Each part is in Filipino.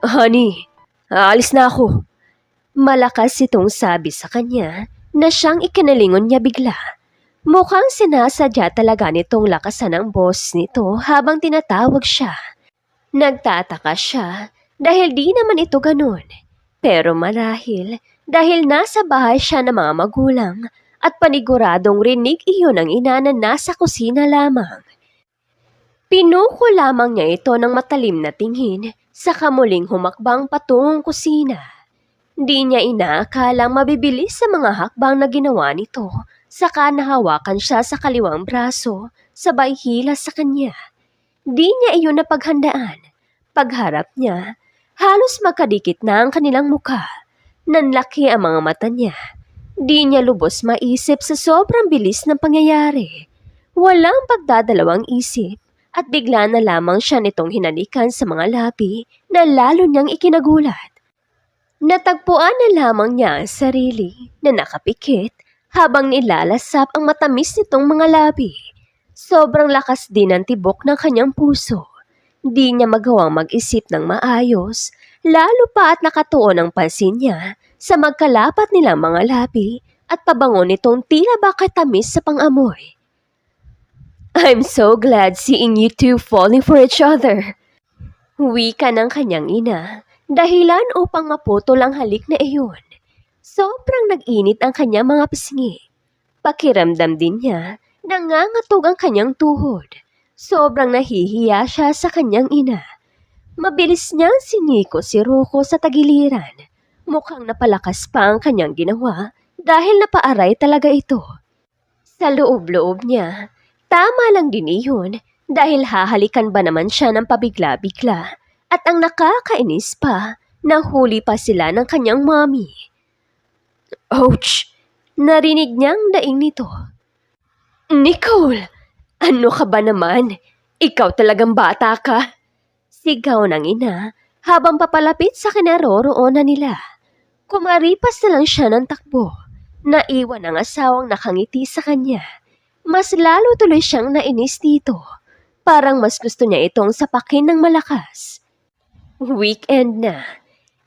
Honey, aalis na ako. Malakas itong sabi sa kanya na siyang ikinalingon niya bigla. Mukhang sinasadya talaga nitong lakasan ang boses nito habang tinatawag siya. Nagtataka siya dahil di naman ito ganun. Pero marahil dahil nasa bahay siya ng mga magulang at paniguradong rinig iyon ang ina na nasa kusina lamang. Pinuko lamang niya ito ng matalim na tingin saka muling humakbang patungong kusina. Di niya inaakalang mabibilis sa mga hakbang na ginawa nito, saka nahawakan siya sa kaliwang braso, sabay hila sa kanya. Di niya iyon napaghandaan. Pagharap niya, halos magkadikit na ang kanilang mukha. Nanlaki ang mga mata niya. Di niya lubos maisip sa sobrang bilis ng pangyayari. Walang pagdadalawang isip at bigla na lamang siya nitong hinalikan sa mga labi na lalo niyang ikinagulat. Natagpuan na lamang niya ang sarili na nakapikit habang nilalasap ang matamis nitong mga labi. Sobrang lakas din ang tibok ng kanyang puso. Di niya magawang mag-isip ng maayos, lalo pa at nakatuon ang pansin niya sa magkalapat nilang mga labi at pabango nitong tila baka tamis sa pangamoy. I'm so glad seeing you two falling for each other. Wika ng kanyang ina. Dahilan upang maputol ang halik na iyon. Sobrang nag-init ang kanyang mga pisngi. Pakiramdam din niya, nangangatog ang kanyang tuhod. Sobrang nahihiya siya sa kanyang ina. Mabilis niyang siniko si Rocco sa tagiliran. Mukhang napalakas pa ang kanyang ginawa dahil napaaray talaga ito. Sa loob-loob niya, tama lang din iyon dahil hahalikan ba naman siya ng pabigla-bigla. At ang nakakainis pa, nahuli pa sila ng kanyang mommy. Ouch! Narinig niyang daing nito. Nicole! Ano ka ba naman? Ikaw talagang bata ka! Sigaw ng ina habang papalapit sa kinaroroonan nila. Kumaripas na lang siya ng takbo. Naiwan ang asawang nakangiti sa kanya. Mas lalo tuloy siyang nainis dito. Parang mas gusto niya itong sapakin ng malakas. Weekend na.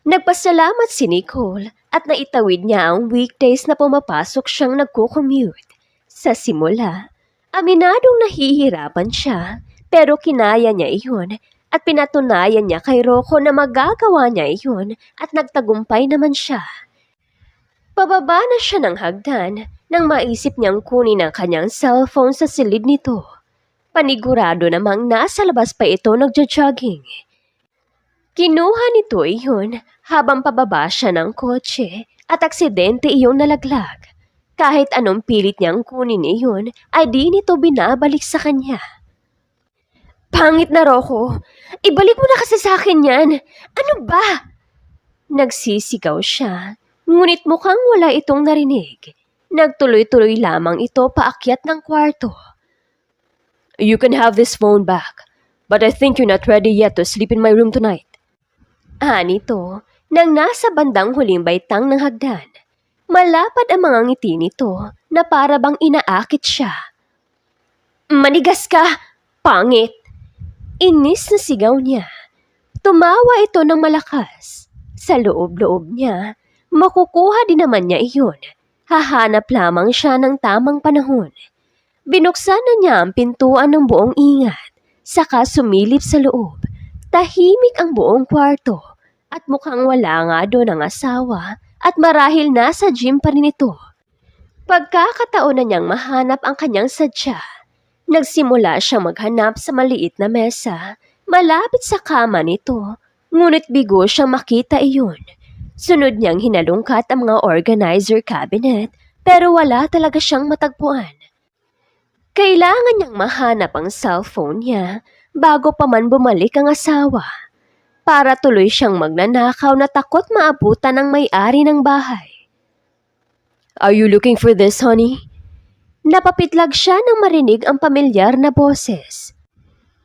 Nagpasalamat si Nicole at naitawid niya ang weekdays na pumapasok siyang nagko-commute. Sa simula, aminadong nahihirapan siya pero kinaya niya iyon at pinatunayan niya kay Rocco na magagawa niya iyon at nagtagumpay naman siya. Pababa na siya ng hagdan nang maisip niyang kunin ang kanyang cellphone sa silid nito. Panigurado namang nasa labas pa ito nagja-jogging. Kinuha nito iyon habang pababa siya ng kotse at aksidente iyong nalaglag. Kahit anong pilit niyang kunin iyon ay di nito binabalik sa kanya. Pangit na Rocco, ibalik mo na kasi sa akin yan. Ano ba? Nagsisigaw siya, ngunit mukhang wala itong narinig. Nagtuloy-tuloy lamang ito paakyat ng kwarto. You can have this phone back, but I think you're not ready yet to sleep in my room tonight. Nito, nang nasa bandang huling baitang ng hagdan. Malapad ang mga ngiti nito na para bang inaakit siya. Manigas ka! Pangit! Inis na sigaw niya. Tumawa ito ng malakas. Sa loob-loob niya, makukuha din naman niya iyon. Hahanap lamang siya ng tamang panahon. Binuksan na niya ang pintuan ng buong ingat, saka sumilip sa loob. Tahimik ang buong kwarto at mukhang wala nga doon ang asawa at marahil nasa gym pa rin ito. Pagkakataon na niyang mahanap ang kanyang sadya, nagsimula siyang maghanap sa maliit na mesa malapit sa kama nito, ngunit bigo siyang makita iyon. Sunod niyang hinalungkat ang mga organizer cabinet pero wala talaga siyang matagpuan. Kailangan niyang mahanap ang cellphone niya bago pa man bumalik ang asawa. Para tuloy siyang magnanakaw na takot maabutan ng may-ari ng bahay. Are you looking for this, honey? Napapitlag siya nang marinig ang pamilyar na boses.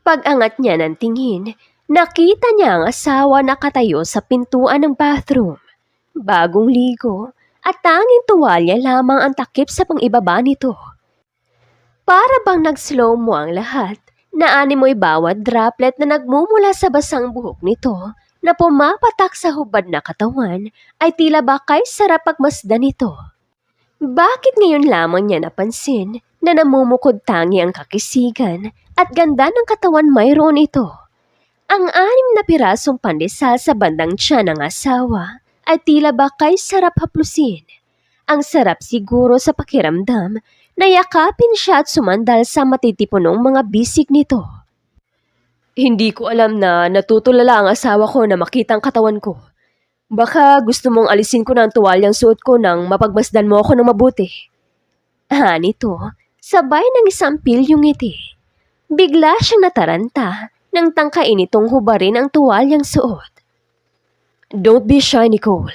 Pag-angat niya ng tingin, nakita niya ang asawa nakatayo sa pintuan ng bathroom. Bagong ligo at tanging tuwalya lamang ang takip sa pang-ibaba nito. Para bang nag-slow mo ang lahat, naanimoy bawat droplet na nagmumula sa basang buhok nito na pumapatak sa hubad na katawan ay tila ba kay sarap pagmasdan nito. Bakit ngayon lamang niya napansin na namumukod tangi ang kakisigan at ganda ng katawan mayroon ito? Ang 6 na pirasong pandesal sa bandang tiyan ng asawa ay tila ba kay sarap haplusin. Ang sarap siguro sa pakiramdam na yakapin siya at sumandal sa matitipunong mga bisig nito. Hindi ko alam na natutulala ang asawa ko na makita ang katawan ko. Baka gusto mong alisin ko na ang tuwalyang suot ko nang mapagmasdan mo ako ng mabuti. Nito, sabay ng isang pilyong ngiti. Bigla siyang nataranta nang tangkain itong hubarin ang tuwalyang suot. Don't be shy, Nicole.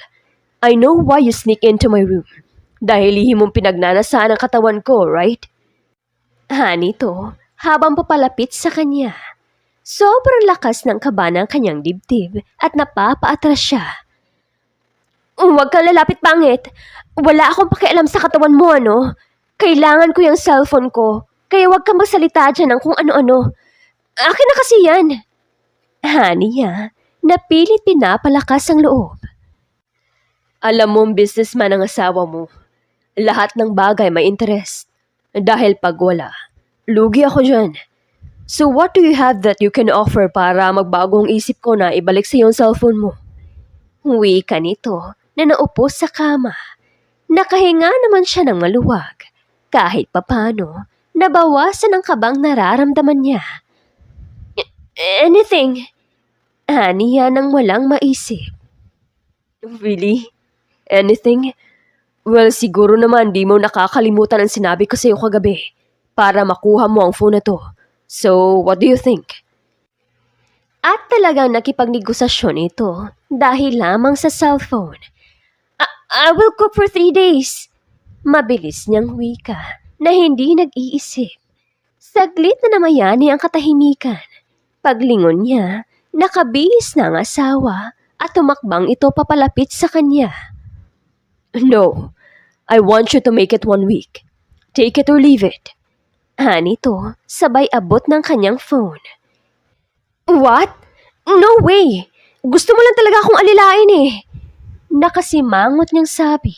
I know why you sneak into my room. Dahil lihim mong pinagnanasaan ang katawan ko, right? Nito, habang papalapit sa kanya. Sobrang lakas ng kaba ng kanyang dibdib at napapaatras siya. Huwag kang lalapit, pangit. Wala akong pakialam sa katawan mo, ano? Kailangan ko yung cellphone ko, kaya huwag kang magsalita dyan ng kung ano-ano. Akin na kasi yan. Niya, napilit pinapalakas ang loob. Alam mong businessman ang asawa mo. Lahat ng bagay may interest. Dahil pag wala, lugi ako dyan. So what do you have that you can offer para magbago ang isip ko na ibalik sa iyong cellphone mo? Wika nito na naupo sa kama. Nakahinga naman siya ng maluwag. Kahit papano, nabawasan ang kabang nararamdaman niya. Anything. Niya nang walang maisip. Really? Anything? Well, siguro naman di mo nakakalimutan ang sinabi ko sa iyo kagabi para makuha mo ang phone na to. So, what do you think? At talagang nakipagnegosasyon ito dahil lamang sa cellphone. I will cook for 3 days. Mabilis niyang wika na hindi nag-iisip. Saglit na namayani ang katahimikan. Paglingon niya, nakabihis na ang asawa at tumakbang ito papalapit sa kanya. No, I want you to make it 1 week. Take it or leave it. Nito, sabay abot ng kanyang phone. What? No way! Gusto mo lang talaga akong alilain eh. Nakasimangot niyang sabi.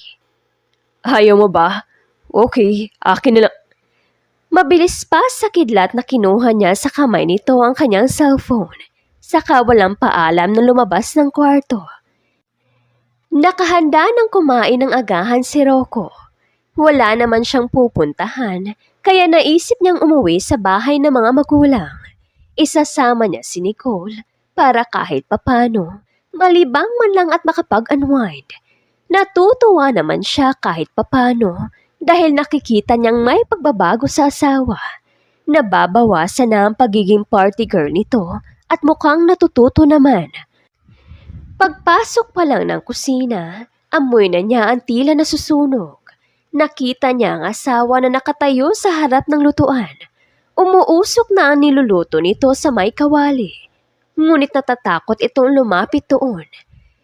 Ayaw mo ba? Okay, akin na lang. Mabilis pa sa kidlat na kinuha niya sa kamay nito ang kanyang cellphone. Saka walang paalam na lumabas ng kwarto. Nakahanda ng kumain ng agahan si Rocco. Wala naman siyang pupuntahan, kaya naisip niyang umuwi sa bahay ng mga magulang. Isasama niya si Nicole para kahit papano, malibang man lang at makapag-unwind. Natutuwa naman siya kahit papano dahil nakikita niyang may pagbabago sa asawa. Nababawasan na ang pagiging party girl nito at mukhang natututo naman. Pagpasok pa lang ng kusina, amoy na niya ang tila nasusunog. Nakita niya ang asawa na nakatayo sa harap ng lutuan. Umuusok na ang niluluto nito sa may kawali. Ngunit natatakot itong lumapit doon.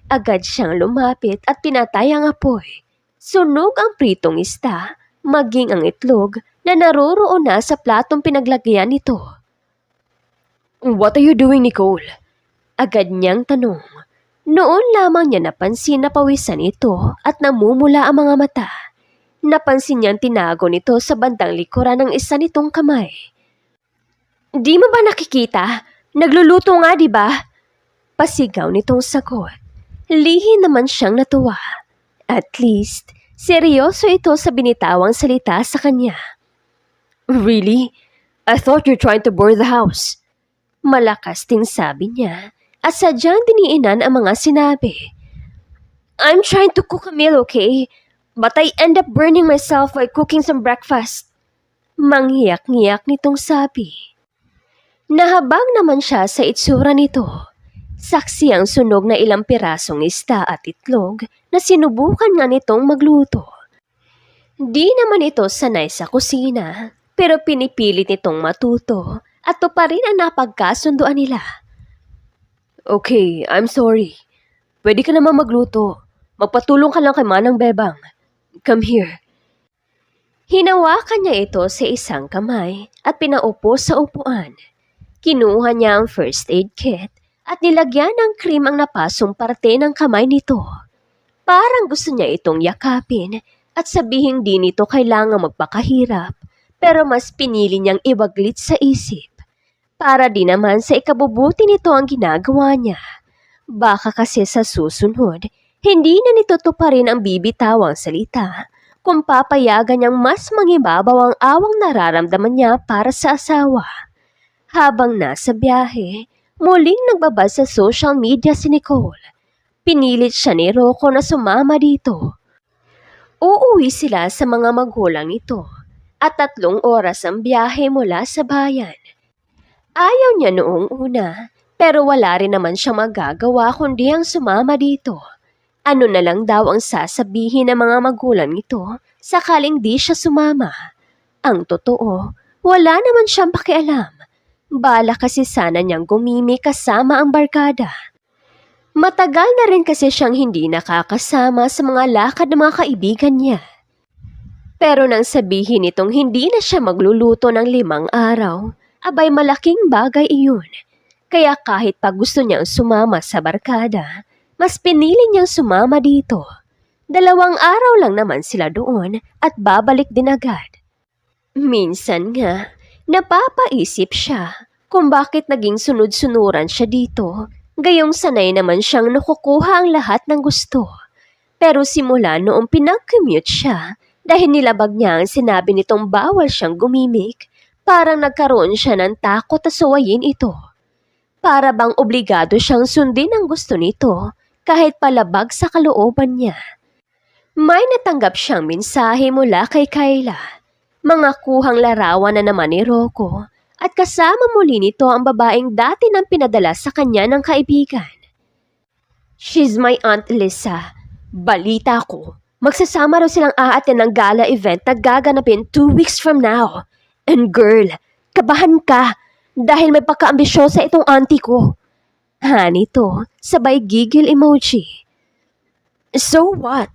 Agad siyang lumapit at pinatay ang apoy. Sunog ang pritong isda, maging ang itlog na naroroon na sa platong pinaglagyan nito. What are you doing, Nicole? Agad niyang tanong. Noon lamang niya napansin na pawisan ito at namumula ang mga mata. Napansin niyang tinago nito sa bandang likuran ng isa nitong kamay. Di mo ba nakikita? Nagluluto nga, di ba? Pasigaw nitong sagot. Lihi naman siyang natuwa. At least, seryoso ito sa binitawang salita sa kanya. Really? I thought you're trying to burn the house. Malakas din sabi niya at sadyang diniinan ang mga sinabi. I'm trying to cook a meal, okay? But I end up burning myself while cooking some breakfast. Manghiyak-ngiyak nitong sabi. Nahabang naman siya sa itsura nito. Saksi ang sunog na ilang pirasong isda at itlog na sinubukan nga nitong magluto. Di naman ito sanay sa kusina, pero pinipilit nitong matuto at to pa rin ang napagkasunduan nila. Okay, I'm sorry. Pwede ka naman magluto. Magpatulong ka lang kay Manang Bebang. Come here. Hinawakan niya ito sa isang kamay at pinaupo sa upuan. Kinuha niya ang first aid kit at nilagyan ng cream ang napasong parte ng kamay nito. Parang gusto niya itong yakapin at sabihin di nito kailangang magpakahirap, pero mas pinili niyang iwaglit sa isip. Para di naman sa ikabubuti nito ang ginagawa niya. Baka kasi sa susunod, hindi na nito tuparin ang bibitawang salita kung papayagan niyang mas mangibabaw ang awang nararamdaman niya para sa asawa. Habang nasa biyahe, muling nagbabad sa social media si Nicole. Pinilit siya ni Rocco na sumama dito. Uuwi sila sa mga magulang nito at 3 oras ang biyahe mula sa bayan. Ayaw niya noong una, pero wala rin naman siyang magagawa kundi ang sumama dito. Ano na lang daw ang sasabihin ng mga magulang nito sakaling di siya sumama. Ang totoo, wala naman siyang pakialam. Bala kasi sana niyang gumimi kasama ang barkada. Matagal na rin kasi siyang hindi nakakasama sa mga lakad ng mga kaibigan niya. Pero nang sabihin nitong hindi na siya magluluto ng 5 araw, abay malaking bagay iyon. Kaya kahit pa gusto niyang sumama sa barkada, mas pinili niyang sumama dito. 2 araw lang naman sila doon at babalik din agad. Minsan nga, napapaisip siya kung bakit naging sunod-sunuran siya dito, gayong sanay naman siyang nakukuha ang lahat ng gusto. Pero simula noong pinag-commute siya, dahil nilabag niya ang sinabi nitong bawal siyang gumimik, parang nagkaroon siya ng takot na suwayin ito. Para bang obligado siyang sundin ang gusto nito kahit palabag sa kalooban niya. May natanggap siyang mensahe mula kay Kayla. Mga kuhang larawan na naman ni Rocco at kasama muli nito ang babaeng dati nang pinadala sa kanya ng kaibigan. She's my Aunt Lisa. Balita ko, magsasama raw silang aaten ng gala event na gaganapin 2 weeks from now. And girl, kabahan ka dahil may pagkaambisyosa itong auntie ko. Nito, sabay gigil emoji. So what?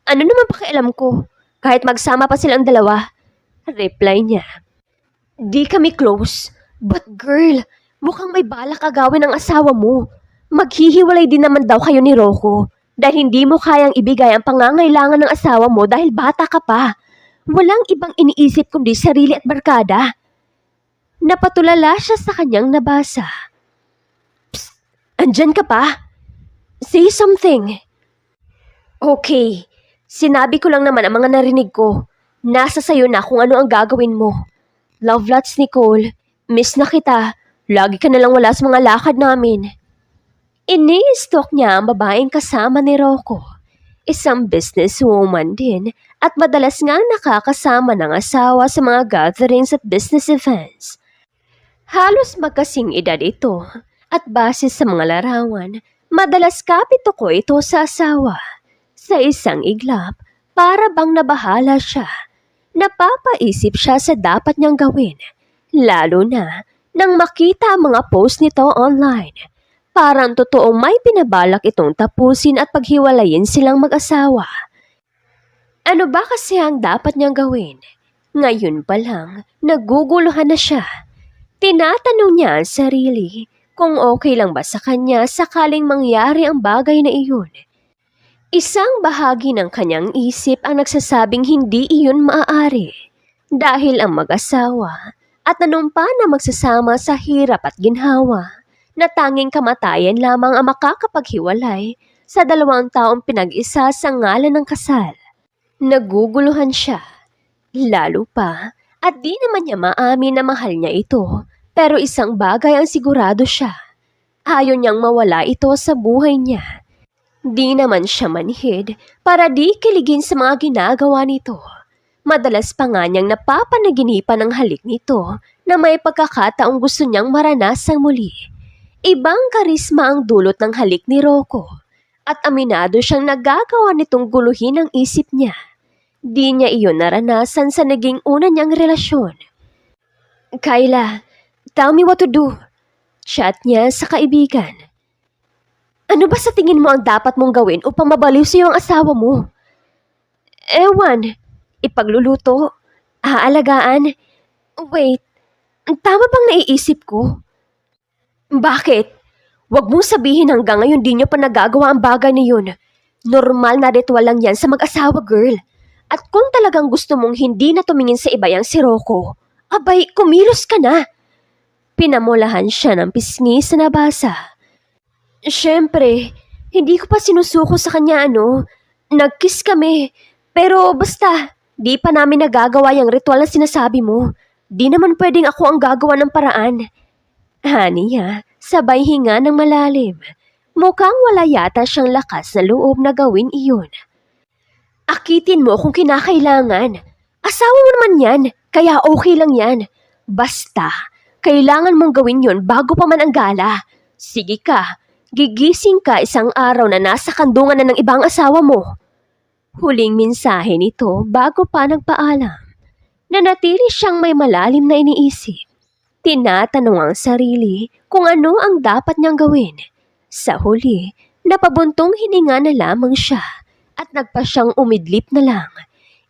Ano naman pakialam ko? Kahit magsama pa silang dalawa. Reply niya. Di kami close. But girl, mukhang may balak agawin ang asawa mo. Maghihiwalay din naman daw kayo ni Rocco dahil hindi mo kayang ibigay ang pangangailangan ng asawa mo dahil bata ka pa. Walang ibang iniisip kundi sarili at barkada. Napatulala siya sa kanyang nabasa. Psst! Andyan ka pa? Say something. Okay, sinabi ko lang naman ang mga narinig ko. Nasa sayo na kung ano ang gagawin mo. Love lots, Nicole. Miss na kita. Lagi ka nalang wala sa mga lakad namin. Ini-stalk niya ang babaeng kasama ni Rocco. Isang businesswoman din at madalas nga nakakasama ng asawa sa mga gatherings at business events. Halos magkasing edad ito at base sa mga larawan, madalas kapito ko ito sa asawa. Sa isang iglap, para bang nabahala siya. Napapaisip siya sa dapat niyang gawin, lalo na nang makita ang mga post nito online. Parang totoong may pinabalak itong tapusin at paghiwalayin silang mag-asawa. Ano ba kasi ang dapat niyang gawin? Ngayon pa lang, naguguluhan na siya. Tinatanong niya ang sarili kung okay lang ba sa kanya sakaling mangyari ang bagay na iyon. Isang bahagi ng kanyang isip ang nagsasabing hindi iyon maaari dahil ang mag-asawa at nanumpa na magsasama sa hirap at ginhawa na tanging kamatayan lamang ang makakapaghiwalay sa 2 taong pinag-isa sa ngalan ng kasal. Naguguluhan siya, lalo pa at di naman niya maamin na mahal niya ito, pero isang bagay ang sigurado siya. Ayaw niyang mawala ito sa buhay niya. Di naman siya manhid para di kiligin sa mga ginagawa nito. Madalas pa nga niyang napapanaginipan ang halik nito na may pagkakataong gusto niyang maranasang muli. Ibang karisma ang dulot ng halik ni Rocco at aminado siyang nagagawa nitong guluhin ang isip niya. Di niya iyon naranasan sa naging una niyang relasyon. Kayla, tell me what to do. Chat niya sa kaibigan. Ano ba sa tingin mo ang dapat mong gawin upang mabaliw sa iyong asawa mo? Ewan, ipagluluto, aalagaan. Wait, tama bang naiisip ko? Bakit? Huwag mong sabihin hanggang ngayon di niyo pa nagagawa ang bagay na yun. Normal na ritual lang yan sa mag-asawa, girl. At kung talagang gusto mong hindi na tumingin sa iba yang si Rocco, abay, kumilos ka na. Pinamulahan siya ng pisngi sa nabasa. Siyempre, hindi ko pa sinusuko sa kanya Nag-kiss kami. Pero basta, di pa namin nagagawa yung ritual na sinasabi mo. Di naman pwedeng ako ang gagawa ng paraan. Haniya, sabay hinga ng malalim. Mukhang wala yata siyang lakas na loob na gawin iyon. Akitin mo kung kinakailangan. Asawa mo naman yan, kaya okay lang yan. Basta, kailangan mong gawin yon bago pa man ang gala. Sige ka, gigising ka isang araw na nasa kandungan na ng ibang asawa mo. Huling mensahe nito bago pa nagpaalam. Nanatili siyang may malalim na iniisip. Tinatanong ang sarili kung ano ang dapat niyang gawin. Sa huli, napabuntong hininga na lamang siya at nagpa siyang umidlip na lang.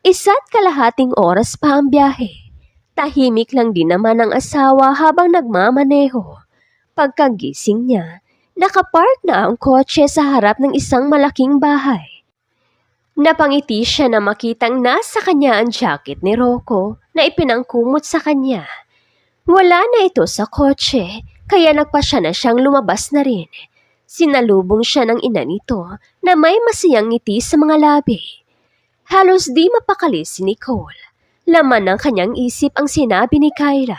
1.5 oras pa ang biyahe. Tahimik lang din naman ang asawa habang nagmamaneho. Pagkagising niya, nakapark na ang kotse sa harap ng isang malaking bahay. Napangiti siya na makitang nasa kanya ang jacket ni Rocco na ipinangkumot sa kanya. Wala na ito sa kotse, kaya nagpasya na siyang lumabas na rin. Sinalubong siya ng ina nito na may masiyang ngiti sa mga labi. Halos di mapakali si Nicole. Laman ng kanyang isip ang sinabi ni Kyla.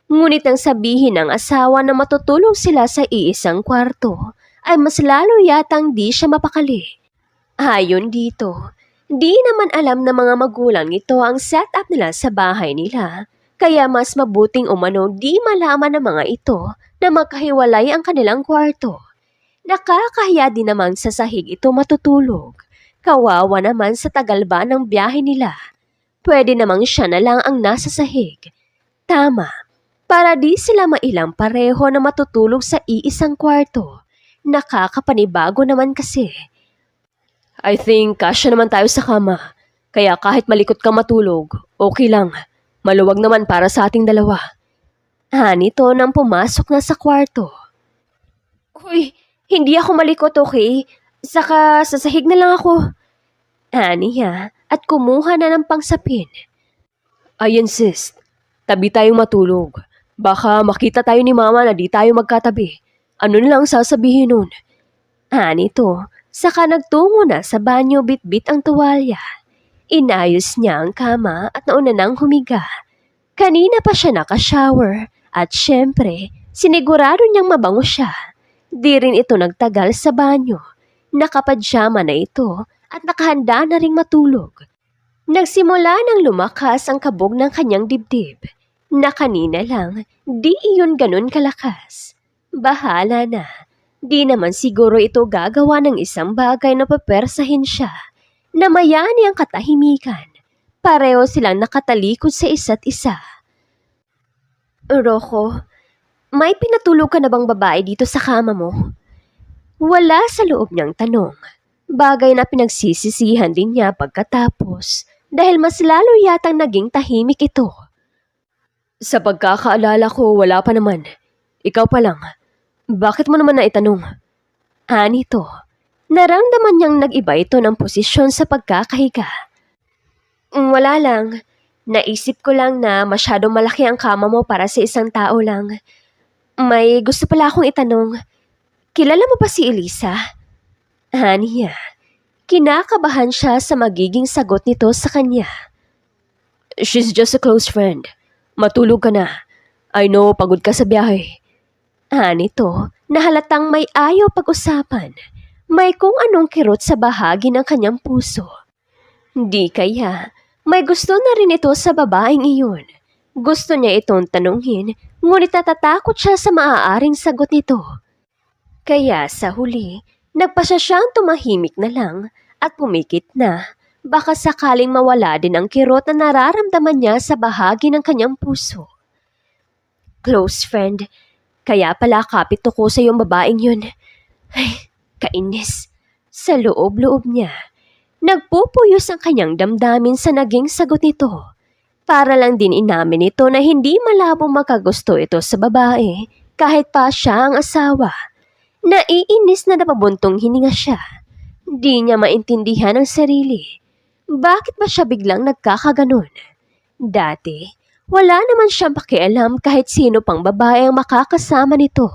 Ngunit ang sabihin ng asawa na matutulog sila sa iisang kwarto ay mas lalo yatang di siya mapakali. Ayon dito, di naman alam ng mga magulang nito ang setup nila sa bahay nila. Kaya mas mabuting umano di malaman ng mga ito na magkahiwalay ang kanilang kwarto. Nakakahiya din naman sa sahig ito matutulog. Kawawa naman sa tagal ba ng biyahe nila. Pwede namang siya na lang ang nasa sahig. Tama, para di sila mailang pareho na matutulog sa iisang kwarto. Nakakapanibago naman kasi. I think kasya naman tayo sa kama. Kaya kahit malikot kang matulog, okay lang. Maluwag naman para sa ating dalawa. Nito nang pumasok na sa kwarto. Uy, hindi ako malikot, okay? Saka sa sahig na lang ako. Niya at kumuha na ng pangsapin. Ayan sis, tabi tayong matulog. Baka makita tayo ni mama na di tayo magkatabi. Ano na lang sasabihin nun? Nito, saka nagtungo na sa banyo bit-bit ang tuwalya. Inayos niya ang kama at nauna nang humiga. Kanina pa siya naka-shower at syempre, sinigurado niyang mabango siya. Di rin ito nagtagal sa banyo. Nakapadyama na ito at nakahanda na ring matulog. Nagsimula nang lumakas ang kabog ng kanyang dibdib. Na kanina lang, di iyon ganun kalakas. Bahala na. Di naman siguro ito gagawa ng isang bagay na papersahin siya. Namayani ang katahimikan. Pareho silang nakatalikod sa isa't isa. Rocco, may pinatulog ka na bang babae dito sa kama mo? Wala sa loob niyang tanong. Bagay na pinagsisisihan din niya pagkatapos dahil mas lalo yatang naging tahimik ito. Sa pagkakaalala ko, wala pa naman. Ikaw pa lang. Bakit mo naman naitanong? Nito. Naramdaman niyang nag-iba ito ng posisyon sa pagkakahiga. Wala lang. Naisip ko lang na masyadong malaki ang kama mo para sa isang tao lang. May gusto pala akong itanong. Kilala mo ba si Elisa? Niya. Kinakabahan siya sa magiging sagot nito sa kanya. She's just a close friend. Matulog ka na. I know pagod ka sa biyahe. Nito, nahalatang may ayaw pag-usapan. May kung anong kirot sa bahagi ng kanyang puso. Di kaya, may gusto na rin ito sa babaeng iyon. Gusto niya itong tanungin, ngunit natatakot siya sa maaaring sagot nito. Kaya sa huli, nagpasya siyang tumahimik na lang at pumikit na. Baka sakaling mawala din ang kirot na nararamdaman niya sa bahagi ng kanyang puso. Close friend, kaya pala kapit ko sa iyong babaeng yun. Ay, kainis. Sa loob-loob niya. Nagpupuyos ang kanyang damdamin sa naging sagot nito. Para lang din inamin ito na hindi malabong makagusto ito sa babae kahit pa siya ang asawa. Naiinis na napabuntong hininga siya. Di niya maintindihan ang sarili. Bakit ba siya biglang nagkakaganon? Dati, wala naman siyang pakialam kahit sino pang babae ang makakasama nito.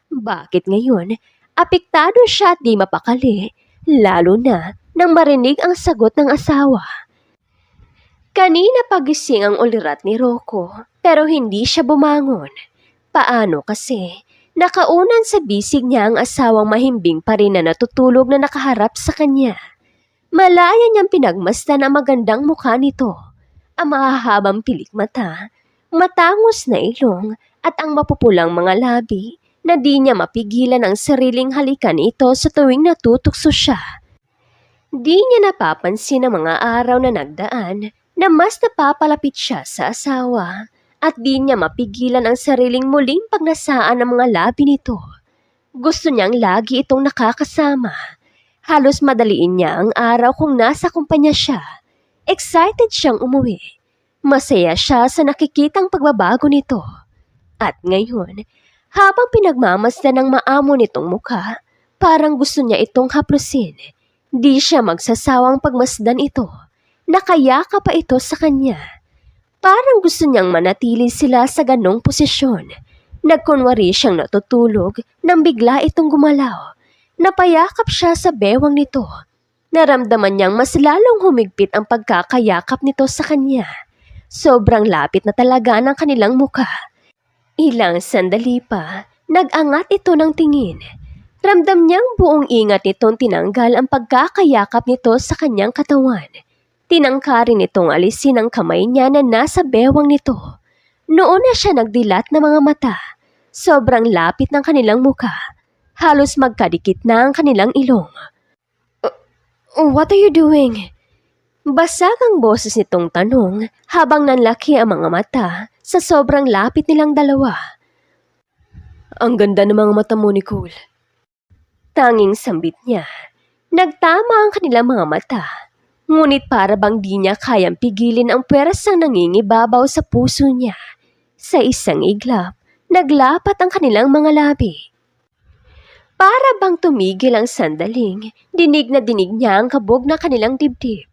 Bakit ngayon, apektado siya at di mapakali, lalo na nang marinig ang sagot ng asawa. Kanina pagising ang ulirat ni Rocco, pero hindi siya bumangon. Paano kasi? Nakaunan sa bisig niya ang asawang mahimbing pa rin na natutulog na nakaharap sa kanya. Malaya niyang pinagmasdan ang magandang mukha nito. Ang mahahabang pilik mata, matangos na ilong at ang mapupulang mga labi na di niya mapigilan ang sariling halikan ito sa tuwing natutokso siya. Di niya napapansin ang mga araw na nagdaan na mas napapalapit siya sa asawa at di niya mapigilan ang sariling muling pagnasaan ng mga labi nito. Gusto niyang lagi itong nakakasama. Halos madaliin niya ang araw kung nasa kumpanya siya. Excited siyang umuwi. Masaya siya sa nakikitang pagbabago nito. At ngayon, habang pinagmamasdan ng maamo nitong mukha, parang gusto niya itong haplusin. Di siya magsasawang pagmasdan ito. Nakayaka pa ito sa kanya. Parang gusto niyang manatili sila sa ganong posisyon. Nagkunwari siyang natutulog nang bigla itong gumalaw. Napayakap siya sa bewang nito. Naramdaman niyang mas lalong humigpit ang pagkakayakap nito sa kanya. Sobrang lapit na talaga ng kanilang mukha. Ilang sandali pa, nag-angat ito ng tingin. Ramdam niyang buong ingat nitong tinanggal ang pagkakayakap nito sa kanyang katawan. Tinangkarin nitong alisin ang kamay niya na nasa bewang nito. Noon na siya nagdilat ng mga mata. Sobrang lapit ng kanilang mukha. Halos magkadikit na ang kanilang ilong. What are you doing? Basag ang boses nitong tanong habang nanlaki ang mga mata sa sobrang lapit nilang dalawa. Ang ganda ng mga mata mo, Nicole. Tanging sambit niya. Nagtama ang kanilang mga mata. Ngunit para bang di niya kayang pigilin ang pwerasang nangingibabaw sa puso niya. Sa isang iglap, naglapat ang kanilang mga labi. Para bang tumigil ang sandaling, dinig na dinig niya ang kabog na kanilang dibdib.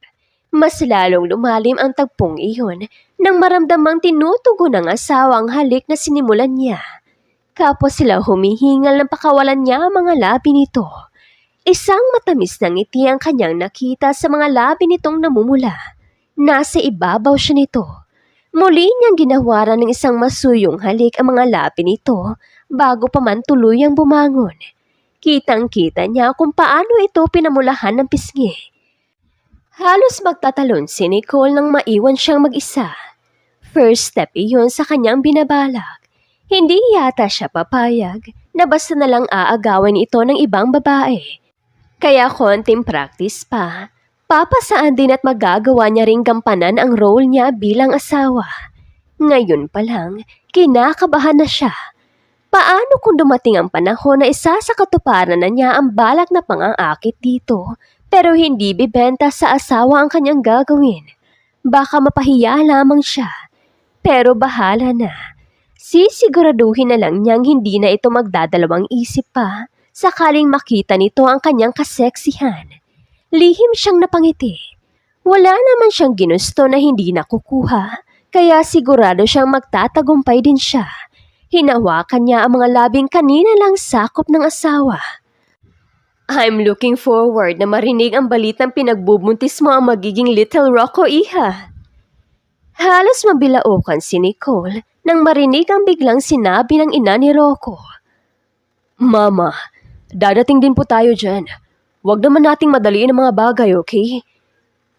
Mas lalong lumalim ang tagpong iyon nang maramdamang tinutugon ng asawa ang halik na sinimulan niya. Kapos sila humihingal ng pakawalan niya ang mga labi nito. Isang matamis na ngiti ang kanyang nakita sa mga labi nitong namumula. Nasa ibabaw siya nito. Muli niyang ginawaran ng isang masuyong halik ang mga labi nito bago pa man tuluyang bumangon. Kitang-kita niya kung paano ito pinamulahan ng pisngi. Halos magtatalon si Nicole nang maiwan siyang mag-isa. First step iyon sa kanyang binabalak. Hindi yata siya papayag na basta nalang aagawin ito ng ibang babae. Kaya konting practice pa, papasaan din at magagawa niya ring gampanan ang role niya bilang asawa. Ngayon pa lang, kinakabahan na siya. Paano kung dumating ang panahon na isa sa katuparan na niya ang balak na pang-aakit dito, pero hindi bibenta sa asawa ang kanyang gagawin? Baka mapahiya lamang siya. Pero bahala na. Sisiguraduhin na lang niyang hindi na ito magdadalawang isip pa sakaling makita nito ang kanyang kaseksihan. Lihim siyang napangiti. Wala naman siyang ginusto na hindi nakukuha, kaya sigurado siyang magtatagumpay din siya. Hinawakan niya ang mga labing kanina lang sakop ng asawa. I'm looking forward na marinig ang balitang pinagbubuntis mo ang magiging Little Rocco, iha. Halos mabilaukan si Nicole nang marinig ang biglang sinabi ng ina ni Rocco. Mama, dadating din po tayo dyan. Huwag naman nating madaliin ang mga bagay, okay?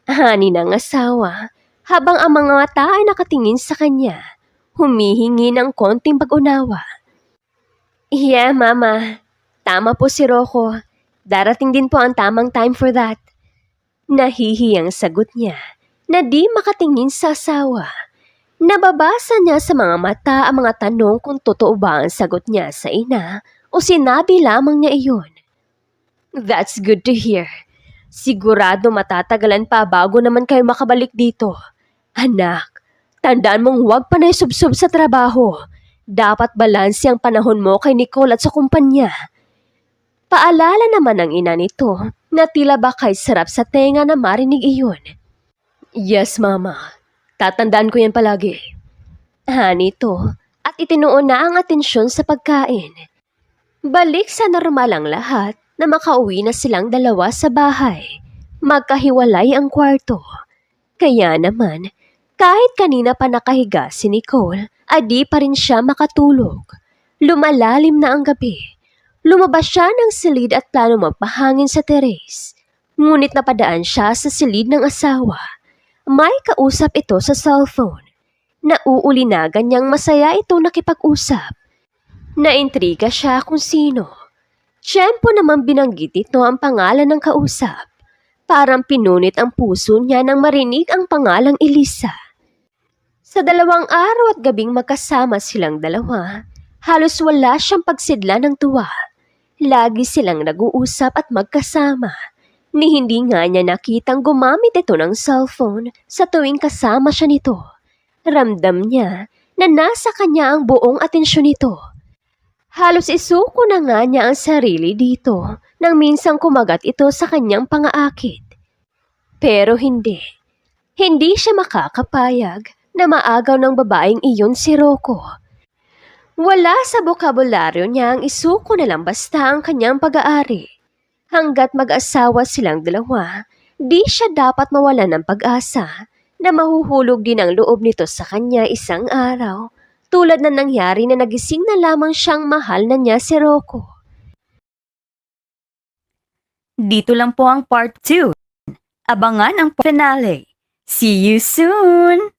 Hani ng asawa habang ang mga mata ay nakatingin sa kanya. Humihingi ng konting pag-unawa. Yeah, Mama. Tama po si Rocco. Darating din po ang tamang time for that. Nahihiyang sagot niya na di makatingin sa asawa. Nababasa niya sa mga mata ang mga tanong kung totoo ba ang sagot niya sa ina o sinabi lamang niya iyon. That's good to hear. Sigurado matatagalan pa bago naman kayo makabalik dito. Anak, tandaan mong huwag pa na isubsob sa trabaho. Dapat balanse ang panahon mo kay Nicole at sa kumpanya. Paalala naman ng ina nito na tila ba kay sarap sa tenga na marinig iyon. Yes, Mama. Tatandaan ko yan palagi. Nito at itinuon na ang atensyon sa pagkain. Balik sa normal ang lahat na makauwi na silang dalawa sa bahay. Magkahiwalay ang kwarto. Kaya naman, kahit kanina pa nakahiga si Nicole, adi pa rin siya makatulog. Lumalalim na ang gabi. Lumabas siya ng silid at plano magpahangin sa teres. Ngunit napadaan siya sa silid ng asawa. May kausap ito sa cellphone. Nauulinagan niyang masaya itong nakipag-usap. Naintriga siya kung sino. Tiyempo naman binanggit ito ang pangalan ng kausap. Parang pinunit ang puso niya nang marinig ang pangalang Elisa. Sa 2 araw at gabing magkasama silang dalawa, halos wala siyang pagsidla ng tuwa. Lagi silang nag-uusap at magkasama. Ni hindi nga niya nakitang gumamit ito ng cellphone sa tuwing kasama siya nito. Ramdam niya na nasa kanya ang buong atensyon nito. Halos isuko na nga niya ang sarili dito nang minsang kumagat ito sa kanyang pangaakit. Pero hindi. Hindi siya makakapayag na maagaw ng babaeng iyon si Rocco. Wala sa bokabularyo niya ang isuko na lang basta ang kanyang pag-aari. Hanggat mag-asawa silang dalawa, di siya dapat mawalan ng pag-asa na mahuhulog din ang loob nito sa kanya isang araw, tulad na nangyari na nagising na lamang siyang mahal na niya si Rocco. Dito lang po ang part 2. Abangan ang finale. See you soon!